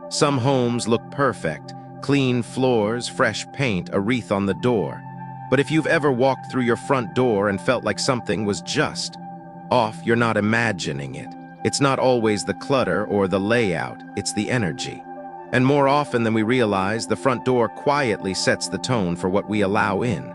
Some homes look perfect, clean floors, fresh paint, a wreath on the door. But if you've ever walked through your front door and felt like something was just off, you're not imagining it. It's not always the clutter or the layout, it's the energy. And more often than we realize, the front door quietly sets the tone for what we allow in.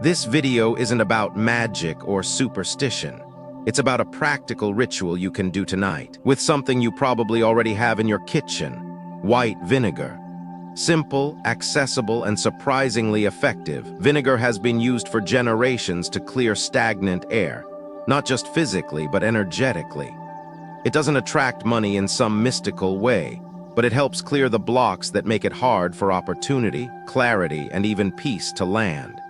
This video isn't about magic or superstition. It's about a practical ritual you can do tonight, with something you probably already have in your kitchen: white vinegar. Simple, accessible, and surprisingly effective, vinegar has been used for generations to clear stagnant air, not just physically, but energetically. It doesn't attract money in some mystical way, but it helps clear the blocks that make it hard for opportunity, clarity, and even peace to land.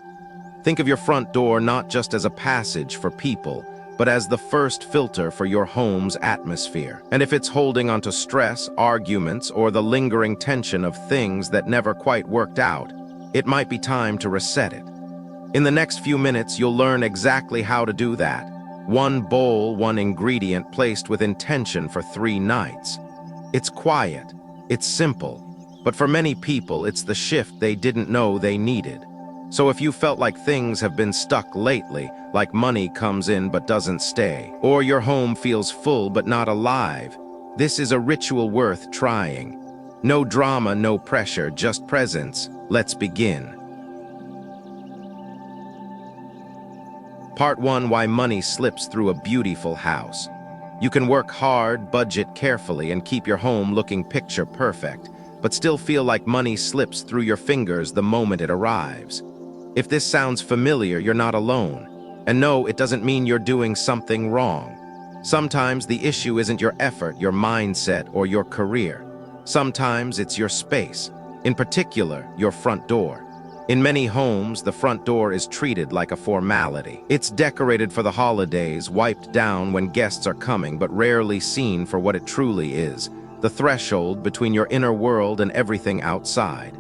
Think of your front door not just as a passage for people, but as the first filter for your home's atmosphere. And if it's holding onto stress, arguments, or the lingering tension of things that never quite worked out, it might be time to reset it. In the next few minutes, you'll learn exactly how to do that. One bowl, one ingredient placed with intention for 3 nights. It's quiet, it's simple, but for many people, it's the shift they didn't know they needed. So if you felt like things have been stuck lately, like money comes in but doesn't stay, or your home feels full but not alive, this is a ritual worth trying. No drama, no pressure, just presence. Let's begin. Part 1: Why money slips through a beautiful house. You can work hard, budget carefully, and keep your home looking picture perfect, but still feel like money slips through your fingers the moment it arrives. If this sounds familiar, you're not alone. And no, it doesn't mean you're doing something wrong. Sometimes the issue isn't your effort, your mindset, or your career. Sometimes it's your space, in particular, your front door. In many homes, the front door is treated like a formality. It's decorated for the holidays, wiped down when guests are coming, but rarely seen for what it truly is: the threshold between your inner world and everything outside.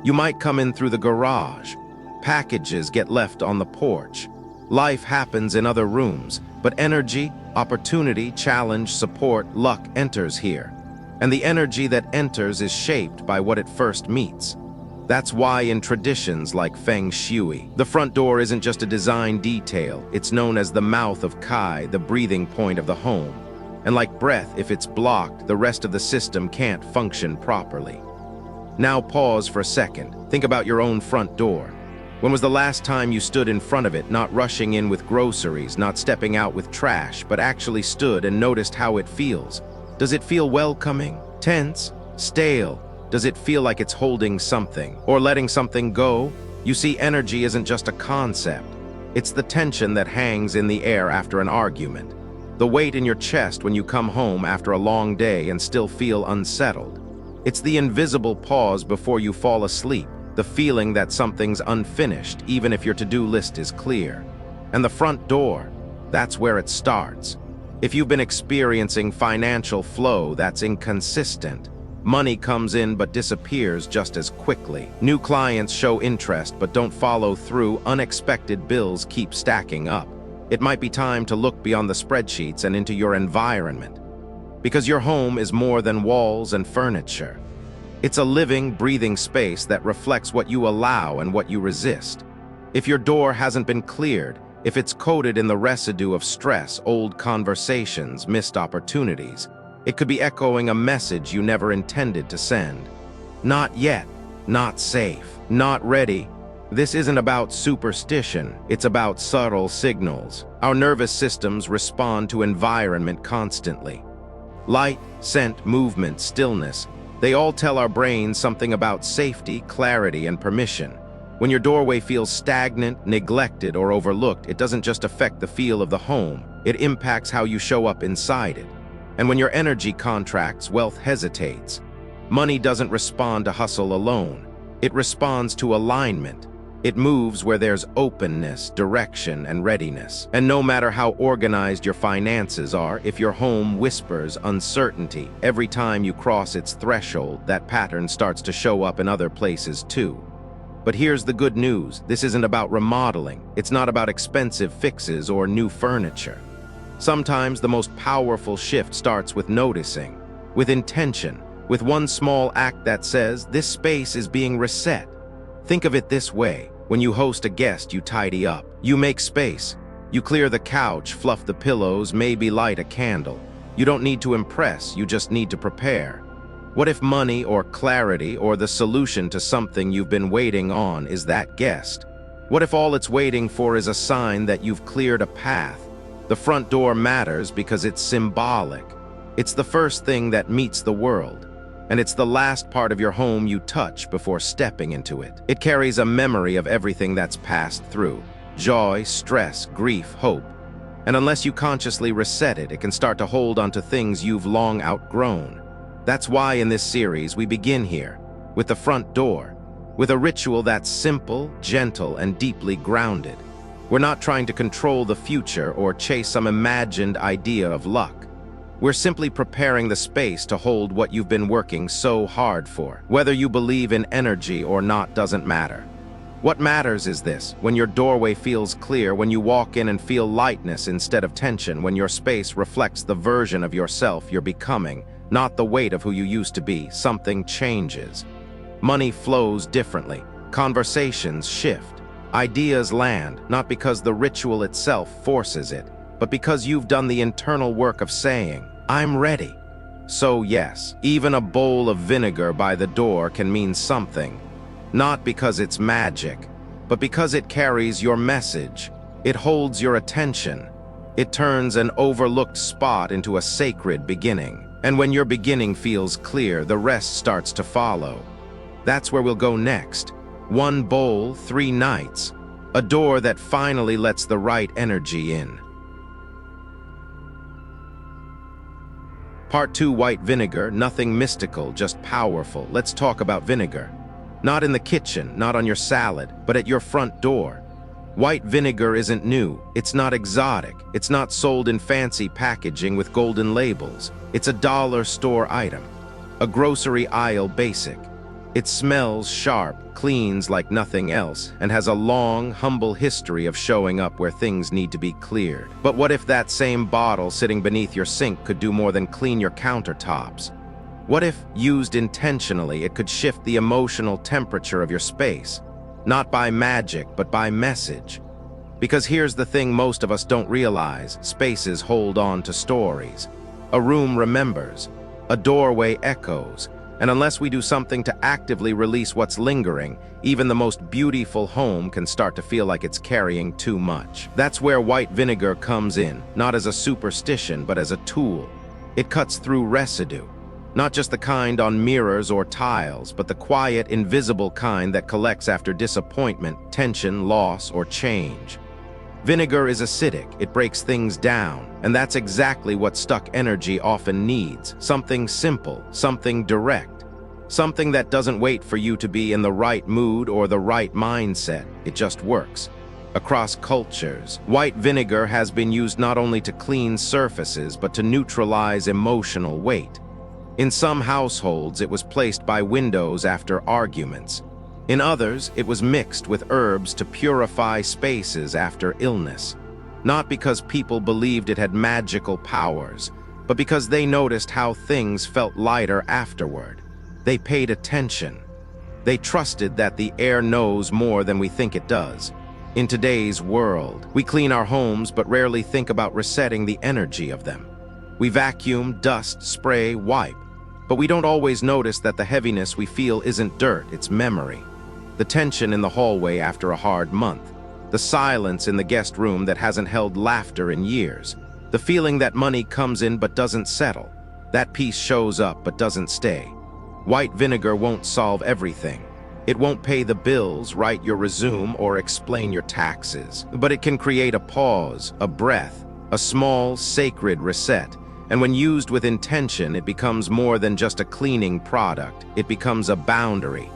You might come in through the garage. Packages get left on the porch. Life happens in other rooms, but energy, opportunity, challenge, support, luck enters here. And the energy that enters is shaped by what it first meets. That's why in traditions like Feng Shui, the front door isn't just a design detail, it's known as the mouth of Kai, the breathing point of the home. And like breath, if it's blocked, the rest of the system can't function properly. Now pause for a second. Think about your own front door. When was the last time you stood in front of it, not rushing in with groceries, not stepping out with trash, but actually stood and noticed how it feels? Does it feel welcoming, tense, stale? Does it feel like it's holding something or letting something go? You see, energy isn't just a concept. It's the tension that hangs in the air after an argument. The weight in your chest when you come home after a long day and still feel unsettled. It's the invisible pause before you fall asleep. The feeling that something's unfinished, even if your to-do list is clear. And the front door, that's where it starts. If you've been experiencing financial flow that's inconsistent, money comes in but disappears just as quickly. New clients show interest but don't follow through. Unexpected bills keep stacking up. It might be time to look beyond the spreadsheets and into your environment. Because your home is more than walls and furniture. It's a living, breathing space that reflects what you allow and what you resist. If your door hasn't been cleared, if it's coated in the residue of stress, old conversations, missed opportunities, it could be echoing a message you never intended to send. Not yet, not safe, not ready. This isn't about superstition, it's about subtle signals. Our nervous systems respond to environment constantly. Light, scent, movement, stillness. They all tell our brains something about safety, clarity, and permission. When your doorway feels stagnant, neglected, or overlooked, it doesn't just affect the feel of the home, it impacts how you show up inside it. And when your energy contracts, wealth hesitates. Money doesn't respond to hustle alone. It responds to alignment. It moves where there's openness, direction, and readiness. And no matter how organized your finances are, if your home whispers uncertainty every time you cross its threshold, that pattern starts to show up in other places too. But here's the good news. This isn't about remodeling. It's not about expensive fixes or new furniture. Sometimes the most powerful shift starts with noticing, with intention, with one small act that says, this space is being reset. Think of it this way. When you host a guest, you tidy up. You make space. You clear the couch, fluff the pillows, maybe light a candle. You don't need to impress, you just need to prepare. What if money or clarity or the solution to something you've been waiting on is that guest? What if all it's waiting for is a sign that you've cleared a path? The front door matters because it's symbolic. It's the first thing that meets the world, and it's the last part of your home you touch before stepping into it. It carries a memory of everything that's passed through: joy, stress, grief, hope. And unless you consciously reset it, it can start to hold onto things you've long outgrown. That's why in this series we begin here, with the front door, with a ritual that's simple, gentle, and deeply grounded. We're not trying to control the future or chase some imagined idea of luck. We're simply preparing the space to hold what you've been working so hard for. Whether you believe in energy or not doesn't matter. What matters is this: when your doorway feels clear, when you walk in and feel lightness instead of tension, when your space reflects the version of yourself you're becoming, not the weight of who you used to be, something changes. Money flows differently. Conversations shift. Ideas land, not because the ritual itself forces it, but because you've done the internal work of saying, I'm ready. So yes, even a bowl of vinegar by the door can mean something. Not because it's magic, but because it carries your message. It holds your attention. It turns an overlooked spot into a sacred beginning. And when your beginning feels clear, the rest starts to follow. That's where we'll go next. 1 bowl, 3 nights. A door that finally lets the right energy in. Part 2, white vinegar. Nothing mystical, just powerful. Let's talk about vinegar. Not in the kitchen, not on your salad, but at your front door. White vinegar isn't new. It's not exotic. It's not sold in fancy packaging with golden labels. It's a dollar store item, a grocery aisle basic. It smells sharp, cleans like nothing else, and has a long, humble history of showing up where things need to be cleared. But what if that same bottle sitting beneath your sink could do more than clean your countertops? What if, used intentionally, it could shift the emotional temperature of your space? Not by magic, but by message. Because here's the thing most of us don't realize: spaces hold on to stories. A room remembers. A doorway echoes. And unless we do something to actively release what's lingering, even the most beautiful home can start to feel like it's carrying too much. That's where white vinegar comes in, not as a superstition, but as a tool. It cuts through residue. Not just the kind on mirrors or tiles, but the quiet, invisible kind that collects after disappointment, tension, loss, or change. Vinegar is acidic, it breaks things down, and that's exactly what stuck energy often needs. Something simple, something direct, something that doesn't wait for you to be in the right mood or the right mindset. It just works. Across cultures, white vinegar has been used not only to clean surfaces, but to neutralize emotional weight. In some households, it was placed by windows after arguments. In others, it was mixed with herbs to purify spaces after illness. Not because people believed it had magical powers, but because they noticed how things felt lighter afterward. They paid attention. They trusted that the air knows more than we think it does. In today's world, we clean our homes but rarely think about resetting the energy of them. We vacuum, dust, spray, wipe. But we don't always notice that the heaviness we feel isn't dirt, it's memory. The tension in the hallway after a hard month. The silence in the guest room that hasn't held laughter in years. The feeling that money comes in but doesn't settle. That peace shows up but doesn't stay. White vinegar won't solve everything. It won't pay the bills, write your resume, or explain your taxes. But it can create a pause, a breath, a small, sacred reset. And when used with intention, it becomes more than just a cleaning product. It becomes a boundary,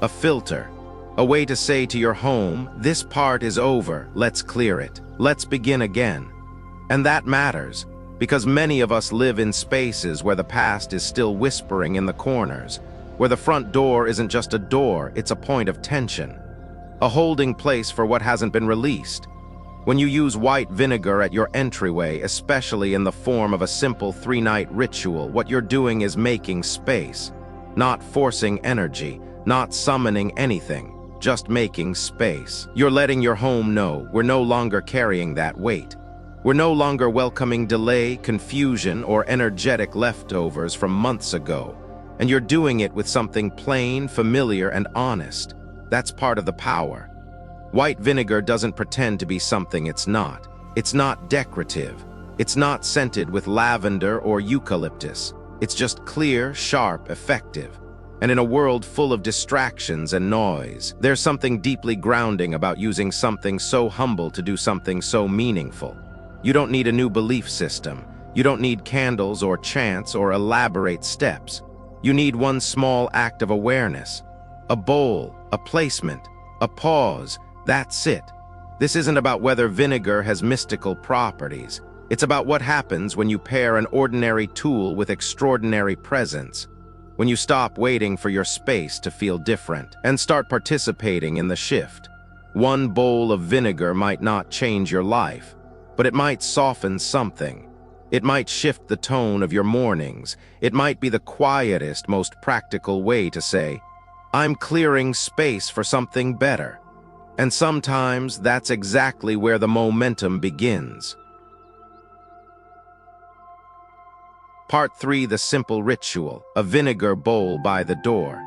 a filter, a way to say to your home, this part is over, let's clear it, let's begin again. And that matters, because many of us live in spaces where the past is still whispering in the corners, where the front door isn't just a door, it's a point of tension, a holding place for what hasn't been released. When you use white vinegar at your entryway, especially in the form of a simple 3-night ritual, what you're doing is making space. Not forcing energy, not summoning anything, just making space. You're letting your home know we're no longer carrying that weight. We're no longer welcoming delay, confusion, or energetic leftovers from months ago. And you're doing it with something plain, familiar, and honest. That's part of the power. White vinegar doesn't pretend to be something it's not. It's not decorative. It's not scented with lavender or eucalyptus. It's just clear, sharp, effective. And in a world full of distractions and noise, there's something deeply grounding about using something so humble to do something so meaningful. You don't need a new belief system. You don't need candles or chants or elaborate steps. You need one small act of awareness. A bowl, a placement, a pause. That's it. This isn't about whether vinegar has mystical properties. It's about what happens when you pair an ordinary tool with extraordinary presence. When you stop waiting for your space to feel different and start participating in the shift. One bowl of vinegar might not change your life, but it might soften something. It might shift the tone of your mornings. It might be the quietest, most practical way to say, I'm clearing space for something better. And sometimes that's exactly where the momentum begins. Part 3, the simple ritual, a vinegar bowl by the door.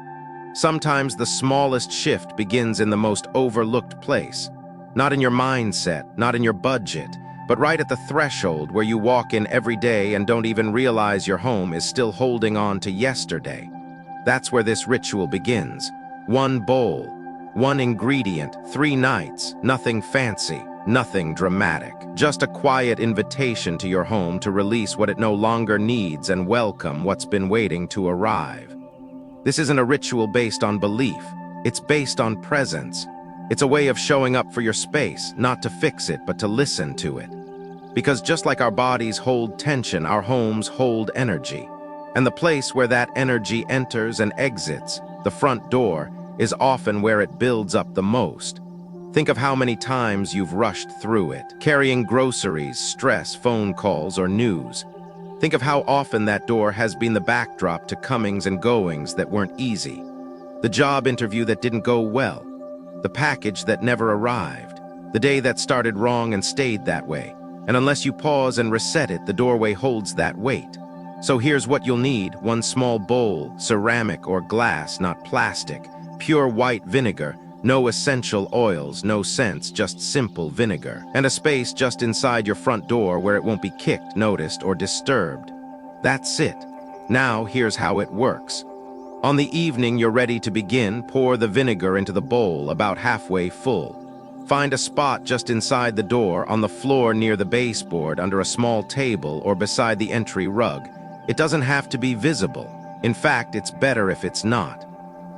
Sometimes the smallest shift begins in the most overlooked place. Not in your mindset, not in your budget, but right at the threshold where you walk in every day and don't even realize your home is still holding on to yesterday. That's where this ritual begins. One bowl, one ingredient, 3 nights, nothing fancy, nothing dramatic. Just a quiet invitation to your home to release what it no longer needs and welcome what's been waiting to arrive. This isn't a ritual based on belief. It's based on presence. It's a way of showing up for your space, not to fix it, but to listen to it. Because just like our bodies hold tension, our homes hold energy. And the place where that energy enters and exits, the front door, is often where it builds up the most. Think of how many times you've rushed through it, carrying groceries, stress, phone calls, or news. Think of how often that door has been the backdrop to comings and goings that weren't easy. The job interview that didn't go well. The package that never arrived. The day that started wrong and stayed that way. And unless you pause and reset it, the doorway holds that weight. So here's what you'll need: one small bowl, ceramic or glass, not plastic. Pure white vinegar, no essential oils, no scents, just simple vinegar. And a space just inside your front door where it won't be kicked, noticed, or disturbed. That's it. Now here's how it works. On the evening you're ready to begin, pour the vinegar into the bowl about halfway full. Find a spot just inside the door, on the floor near the baseboard, under a small table, or beside the entry rug. It doesn't have to be visible. In fact, it's better if it's not.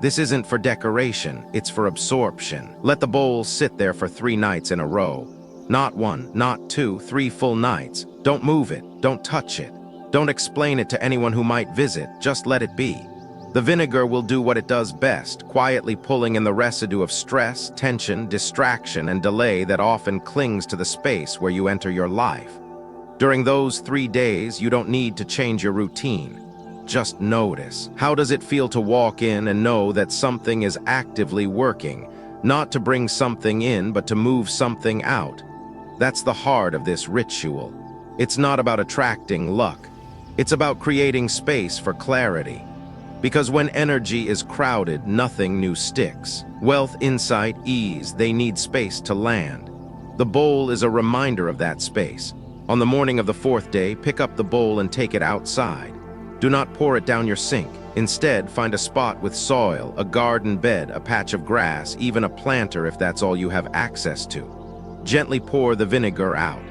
This isn't for decoration, it's for absorption. Let the bowl sit there for 3 nights in a row. Not 1, not 2, 3 full nights. Don't move it, don't touch it. Don't explain it to anyone who might visit, just let it be. The vinegar will do what it does best, quietly pulling in the residue of stress, tension, distraction, and delay that often clings to the space where you enter your life. During those 3 days, you don't need to change your routine. Just notice. How does it feel to walk in and know that something is actively working? Not to bring something in, but to move something out. That's the heart of this ritual. It's not about attracting luck. It's about creating space for clarity. Because when energy is crowded, nothing new sticks. Wealth, insight, ease, they need space to land. The bowl is a reminder of that space. On the morning of the 4th day, pick up the bowl and take it outside. Do not pour it down your sink. Instead, find a spot with soil, a garden bed, a patch of grass, even a planter if that's all you have access to. Gently pour the vinegar out.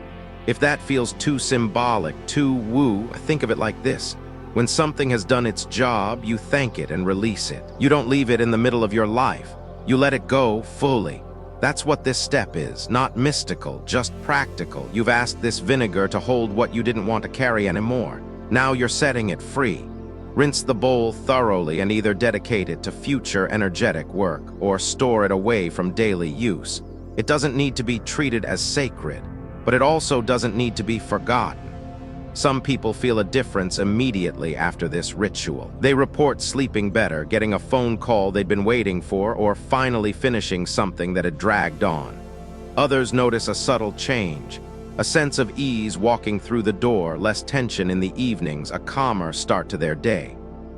If that feels too symbolic, too woo, think of it like this. When something has done its job, you thank it and release it. You don't leave it in the middle of your life. You let it go fully. That's what this step is, not mystical, just practical. You've asked this vinegar to hold what you didn't want to carry anymore. Now you're setting it free. Rinse the bowl thoroughly and either dedicate it to future energetic work or store it away from daily use. It doesn't need to be treated as sacred, but it also doesn't need to be forgotten. Some people feel a difference immediately after this ritual. They report sleeping better, getting a phone call they'd been waiting for, or finally finishing something that had dragged on. Others notice a subtle change, a sense of ease walking through the door, less tension in the evenings, a calmer start to their day.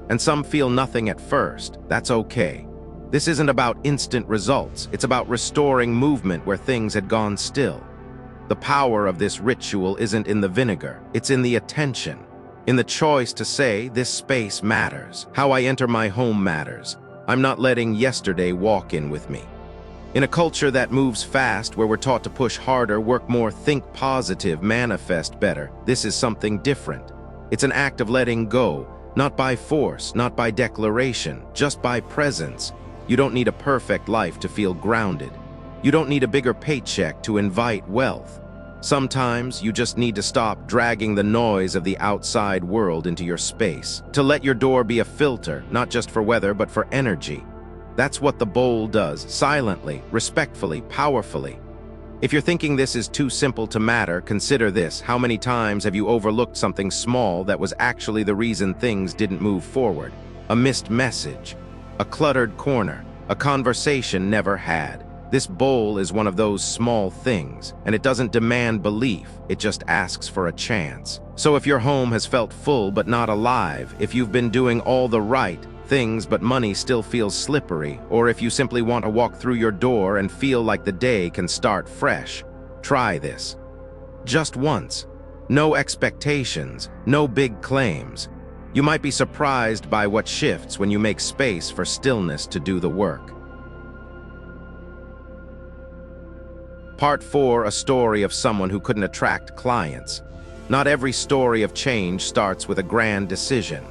And some feel nothing at first. That's okay. This isn't about instant results. It's about restoring movement where things had gone still. The power of this ritual isn't in the vinegar, it's in the attention, in the choice to say, this space matters. How I enter my home matters. I'm not letting yesterday walk in with me. In a culture that moves fast, where we're taught to push harder, work more, think positive, manifest better, this is something different. It's an act of letting go, not by force, not by declaration, just by presence. You don't need a perfect life to feel grounded. You don't need a bigger paycheck to invite wealth. Sometimes you just need to stop dragging the noise of the outside world into your space, to let your door be a filter, not just for weather, but for energy. That's what the bowl does, silently, respectfully, powerfully. If you're thinking this is too simple to matter, consider this. How many times have you overlooked something small that was actually the reason things didn't move forward? A missed message, a cluttered corner, a conversation never had. This bowl is one of those small things, and it doesn't demand belief, it just asks for a chance. So if your home has felt full but not alive, if you've been doing all the right things but money still feels slippery, or if you simply want to walk through your door and feel like the day can start fresh, try this. Just once. No expectations, no big claims. You might be surprised by what shifts when you make space for stillness to do the work. Part 4, a story of someone who couldn't attract clients. Not every story of change starts with a grand decision.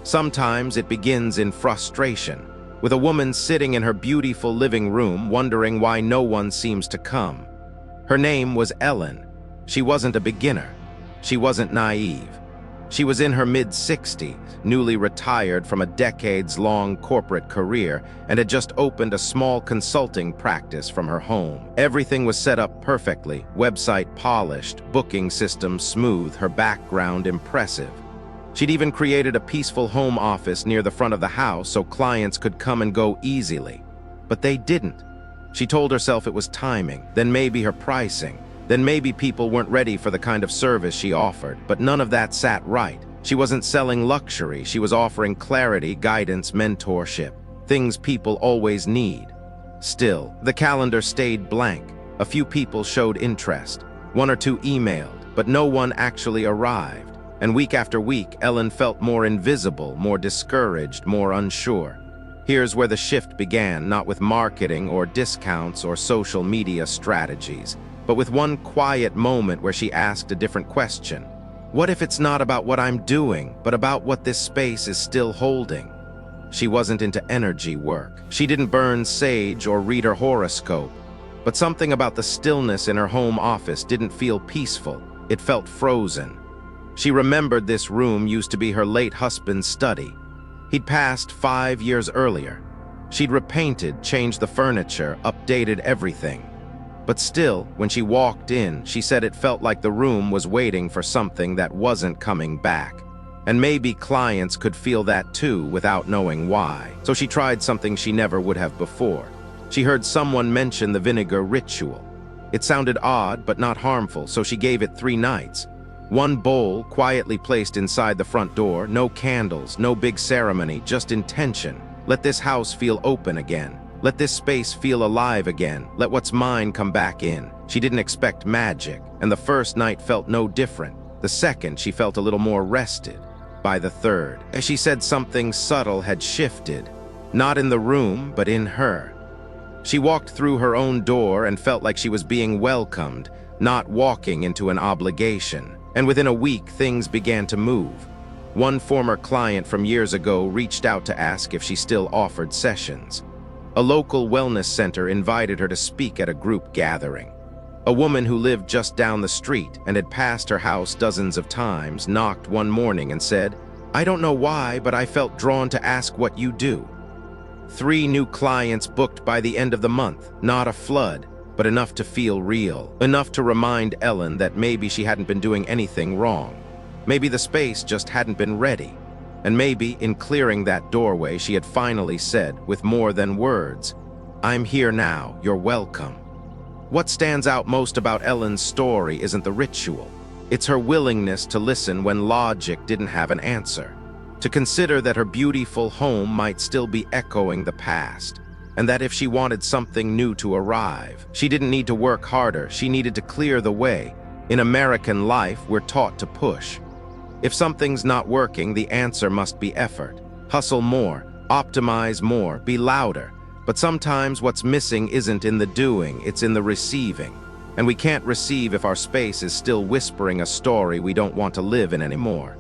Sometimes it begins in frustration, with a woman sitting in her beautiful living room wondering why no one seems to come. Her name was Ellen. She wasn't a beginner. She wasn't naive. She was in her mid-60s, newly retired from a decades-long corporate career, and had just opened a small consulting practice from her home. Everything was set up perfectly, website polished, booking system smooth, her background impressive. She'd even created a peaceful home office near the front of the house so clients could come and go easily. But they didn't. She told herself it was timing, then maybe her pricing. Then maybe people weren't ready for the kind of service she offered, but none of that sat right. She wasn't selling luxury, she was offering clarity, guidance, mentorship, things people always need. Still, the calendar stayed blank. A few people showed interest. 1 or 2 emailed, but no one actually arrived. And week after week, Ellen felt more invisible, more discouraged, more unsure. Here's where the shift began, not with marketing or discounts or social media strategies, but with one quiet moment where she asked a different question. What if it's not about what I'm doing, but about what this space is still holding? She wasn't into energy work. She didn't burn sage or read her horoscope. But something about the stillness in her home office didn't feel peaceful. It felt frozen. She remembered this room used to be her late husband's study. He'd passed 5 years earlier. She'd repainted, changed the furniture, updated everything. But still, when she walked in, she said it felt like the room was waiting for something that wasn't coming back. And maybe clients could feel that too without knowing why. So she tried something she never would have before. She heard someone mention the vinegar ritual. It sounded odd but not harmful, so she gave it 3 nights. 1 bowl quietly placed inside the front door, no candles, no big ceremony, just intention. Let this house feel open again. Let this space feel alive again. Let what's mine come back in. She didn't expect magic, and the first night felt no different. The second, she felt a little more rested. By the third, as she said, something subtle had shifted. Not in the room, but in her. She walked through her own door and felt like she was being welcomed, not walking into an obligation. And within a week, things began to move. One former client from years ago reached out to ask if she still offered sessions. A local wellness center invited her to speak at a group gathering. A woman who lived just down the street and had passed her house dozens of times knocked one morning and said, "I don't know why, but I felt drawn to ask what you do." 3 new clients booked by the end of the month, not a flood, but enough to feel real, enough to remind Ellen that maybe she hadn't been doing anything wrong. Maybe the space just hadn't been ready. And maybe, in clearing that doorway, she had finally said, with more than words, "I'm here now, you're welcome." What stands out most about Ellen's story isn't the ritual. It's her willingness to listen when logic didn't have an answer. To consider that her beautiful home might still be echoing the past, and that if she wanted something new to arrive, she didn't need to work harder, she needed to clear the way. In American life, we're taught to push. If something's not working, the answer must be effort. Hustle more, optimize more, be louder. But sometimes what's missing isn't in the doing, it's in the receiving. And we can't receive if our space is still whispering a story we don't want to live in anymore.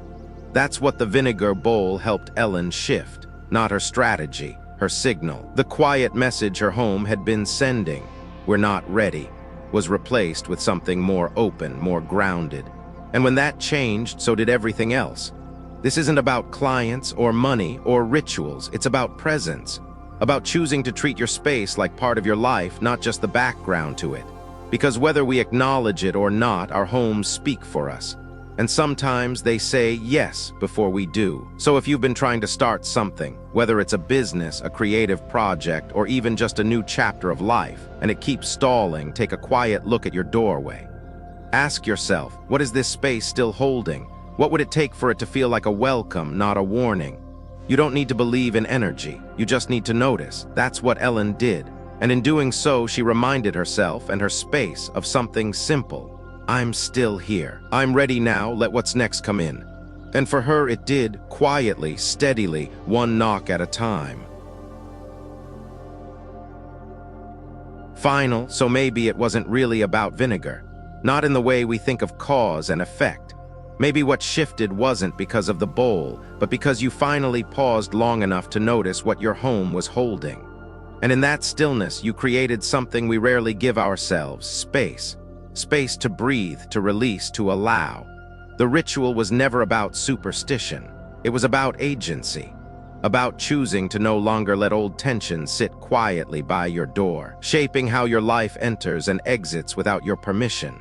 That's what the vinegar bowl helped Ellen shift, not her strategy, her signal. The quiet message her home had been sending, "We're not ready," was replaced with something more open, more grounded. And when that changed, so did everything else. This isn't about clients or money or rituals, it's about presence. About choosing to treat your space like part of your life, not just the background to it. Because whether we acknowledge it or not, our homes speak for us. And sometimes they say yes before we do. So if you've been trying to start something, whether it's a business, a creative project, or even just a new chapter of life, and it keeps stalling, take a quiet look at your doorway. Ask yourself, what is this space still holding? What would it take for it to feel like a welcome, not a warning? You don't need to believe in energy, you just need to notice. That's what Ellen did. And in doing so, she reminded herself and her space of something simple. I'm still here. I'm ready now, let what's next come in. And for her it did, quietly, steadily, one knock at a time. Final, so maybe it wasn't really about vinegar. Not in the way we think of cause and effect. Maybe what shifted wasn't because of the bowl, but because you finally paused long enough to notice what your home was holding. And in that stillness, you created something we rarely give ourselves, space. Space to breathe, to release, to allow. The ritual was never about superstition. It was about agency. About choosing to no longer let old tensions sit quietly by your door, shaping how your life enters and exits without your permission.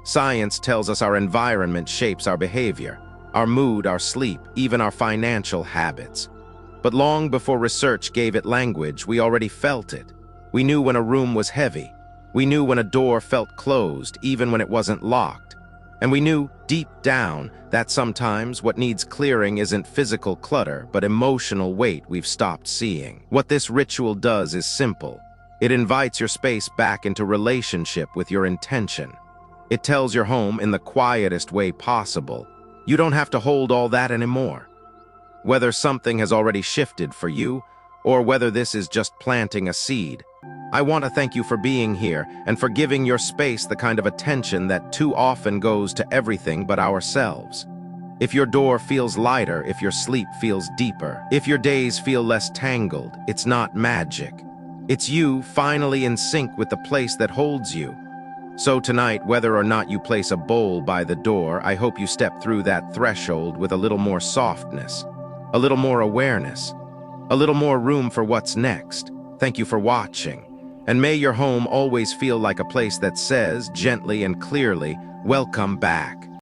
Science tells us our environment shapes our behavior, our mood, our sleep, even our financial habits. But long before research gave it language, we already felt it. We knew when a room was heavy. We knew when a door felt closed, even when it wasn't locked. And we knew, deep down, that sometimes what needs clearing isn't physical clutter, but emotional weight we've stopped seeing. What this ritual does is simple. It invites your space back into relationship with your intention. It tells your home in the quietest way possible, you don't have to hold all that anymore. Whether something has already shifted for you, or whether this is just planting a seed, I want to thank you for being here and for giving your space the kind of attention that too often goes to everything but ourselves. If your door feels lighter, if your sleep feels deeper, if your days feel less tangled, it's not magic. It's you finally in sync with the place that holds you. So tonight, whether or not you place a bowl by the door, I hope you step through that threshold with a little more softness, a little more awareness, a little more room for what's next. Thank you for watching. And may your home always feel like a place that says, gently and clearly, welcome back.